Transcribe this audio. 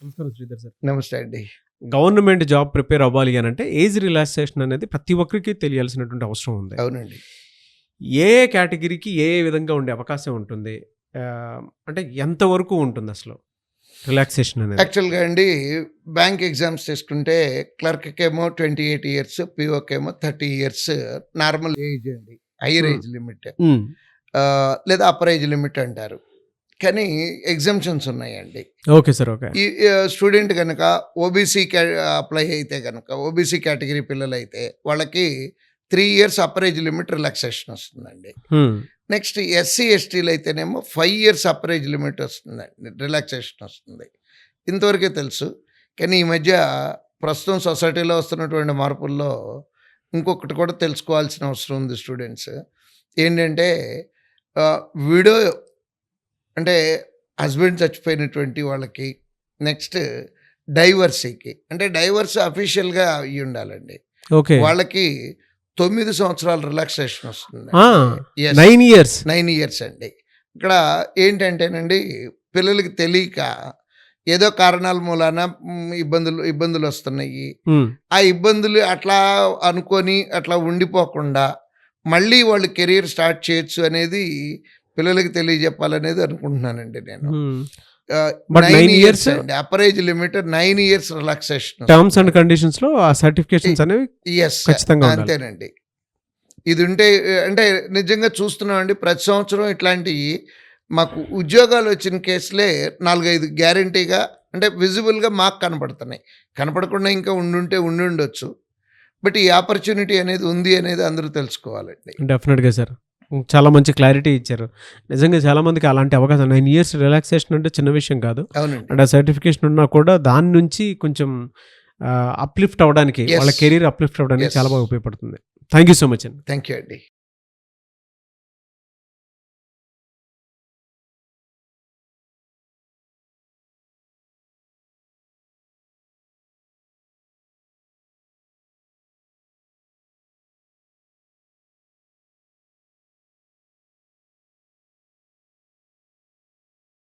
నమస్కారం శ్రీధర్ సార్. నమస్తే అండి. గవర్నమెంట్ జాబ్ ప్రిపేర్ అవ్వాలి అని అంటే ఏజ్ రిలాక్సేషన్ అనేది ప్రతి ఒక్కరికి తెలియాల్సినటువంటి అవసరం ఉంది. అవునండి. ఏ ఏ కేటగిరీకి ఏ ఏ విధంగా ఉండే అవకాశం ఉంటుంది, అంటే ఎంతవరకు ఉంటుంది అసలు రిలాక్సేషన్ అనేది? యాక్చువల్గా అండి, బ్యాంక్ ఎగ్జామ్స్ తీసుకుంటే క్లర్క్కేమో 28 ఇయర్స్, పిఓకేమో 30 ఇయర్స్ నార్మల్ ఏజ్ అండి, హైయర్ ఏజ్ లిమిట్ లేదా అప్పర్ ఏజ్ లిమిట్ అంటారు. కానీ ఎగ్జామ్షన్స్ ఉన్నాయండి. Okay sir. ఓకే. ఈ స్టూడెంట్ కనుక ఓబీసీ అప్లై అయితే కనుక, ఓబీసీ కేటగిరీ పిల్లలు అయితే వాళ్ళకి 3 years upper age limit relaxation వస్తుందండి. నెక్స్ట్ ఎస్సీ ఎస్టీలు అయితేనేమో 5 ఇయర్స్ అప్పర్ ఏజ్ లిమిట్ వస్తుందండి, రిలాక్సేషన్ వస్తుంది. ఇంతవరకే తెలుసు. కానీ ఈ మధ్య ప్రస్తుతం సొసైటీలో వస్తున్నటువంటి మార్పుల్లో ఇంకొకటి కూడా తెలుసుకోవాల్సిన అవసరం ఉంది స్టూడెంట్స్. ఏంటంటే విడో అంటే హస్బెండ్ చచ్చిపోయినటువంటి వాళ్ళకి, నెక్స్ట్ డైవర్సీకి, అంటే డైవర్స్ అఫీషియల్గా అయ్యి ఉండాలండి, ఓకే, వాళ్ళకి 9 సంవత్సరాల రిలాక్సేషన్ వస్తుంది. 9 ఇయర్స్ అండి. ఇక్కడ ఏంటంటేనండి, పిల్లలకి తెలియక ఏదో కారణాల మూలాన ఇబ్బందులు వస్తున్నాయి. ఆ ఇబ్బందులు అట్లా అనుకొని అట్లా ఉండిపోకుండా మళ్ళీ వాళ్ళు కెరీర్ స్టార్ట్ చేయొచ్చు అనేది పిల్లలకి తెలియజెప్పాలనేది అనుకుంటున్నానండి నేను. 9 ఇయర్స్ అండి upper age limit, 9 years relaxation. Terms and conditions లో ఆ సర్టిఫికేషన్స్ అనేవి ఖచ్చితంగా ఉండాలి. అంతేనండి. ఇది ఉంటే అంటే నిజంగా చూస్తున్నామండి, ప్రతి సంవత్సరం ఇట్లాంటివి మాకు ఉద్యోగాలు వచ్చిన కేసులే 4-5 గ్యారంటీగా, అంటే విజిబుల్గా మాకు కనపడుతున్నాయి. కనపడకుండా ఇంకా ఉండి ఉండొచ్చు. బట్ ఈ ఆపర్చునిటీ అనేది ఉంది అనేది అందరూ తెలుసుకోవాలండి. డెఫినెట్గా సార్, చాలా మంచి క్లారిటీ ఇచ్చారు. నిజంగా చాలా మందికి అలాంటి అవకాశం, 9 ఇయర్స్ రిలాక్సేషన్ అంటే చిన్న విషయం కాదు. అవునండి. అండ్ ఆ సర్టిఫికేషన్ ఉన్నా కూడా దాని నుంచి కొంచెం అప్లిఫ్ట్ అవ్వడానికి, వాళ్ళ కెరీర్ అప్లిఫ్ట్ అవ్వడానికి చాలా బాగా ఉపయోగపడుతుంది. థ్యాంక్ యూ సో మచ్ అండి. థ్యాంక్ యూ అండి.